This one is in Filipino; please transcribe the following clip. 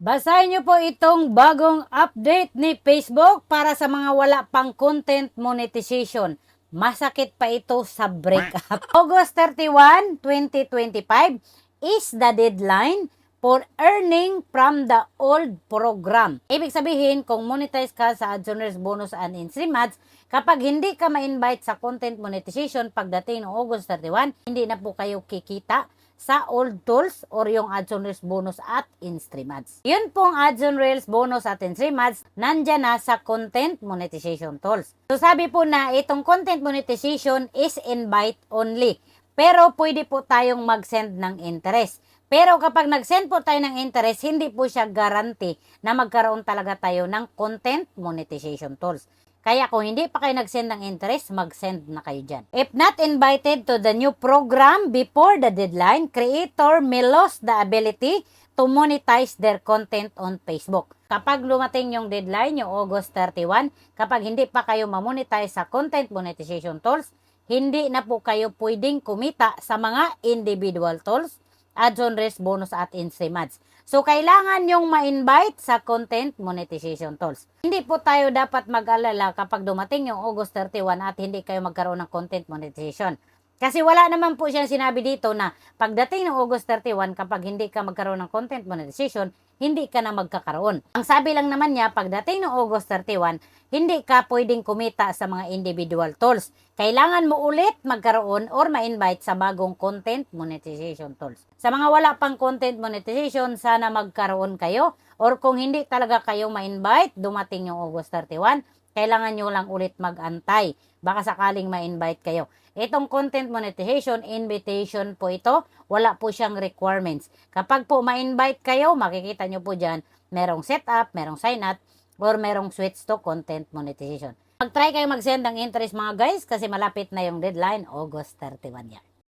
Basahin niyo po itong bagong update ni Facebook para sa mga wala pang content monetization. Masakit pa ito sa breakup. August 31, 2025 is the deadline for earning from the old program. Ibig sabihin, kung monetize ka sa AdSense bonus and in-stream ads, kapag hindi ka ma-invite sa content monetization pagdating ng August 31, hindi na po kayo kikita sa old tools or yung AdSense bonus at in-stream ads. Yun pong AdSense bonus at in-stream ads, nandyan na sa content monetization tools. So sabi po na itong content monetization is invite only. Pero pwede po tayong mag-send ng interest. Pero kapag nag-send po tayo ng interest, hindi po siya guarantee na magkaroon talaga tayo ng content monetization tools. Kaya kung hindi pa kayo nag-send ng interest, mag-send na kayo dyan. If not invited to the new program before the deadline, creator may lose the ability to monetize their content on Facebook. Kapag lumating yung deadline, yung August 31, kapag hindi pa kayo mamonetize sa content monetization tools, hindi na po kayo pwedeng kumita sa mga individual tools, AdSense bonus at in-stream ads. So, kailangan yung ma-invite sa content monetization tools. Hindi po tayo dapat mag-alala kapag dumating yung August 31 at hindi kayo magkaroon ng content monetization. Kasi wala naman po siyang sinabi dito na pagdating ng August 31, kapag hindi ka magkaroon ng content monetization, hindi ka na magkakaroon. Ang sabi lang naman niya, pagdating ng August 31, hindi ka pwedeng kumita sa mga individual tools. Kailangan mo ulit magkaroon or ma-invite sa bagong content monetization tools. Sa mga wala pang content monetization, sana magkaroon kayo. Or kung hindi talaga kayo ma-invite, dumating yung August 31, kailangan nyo lang ulit mag-antay. Baka sakaling ma-invite kayo. Itong content monetization, invitation po ito. Wala po siyang requirements. Kapag po ma-invite kayo, makikita nyo po dyan, merong setup, merong sign up, or merong switch to content monetization. Mag-try kayo mag-send ng interest mga guys kasi malapit na yung deadline, August 31 yan.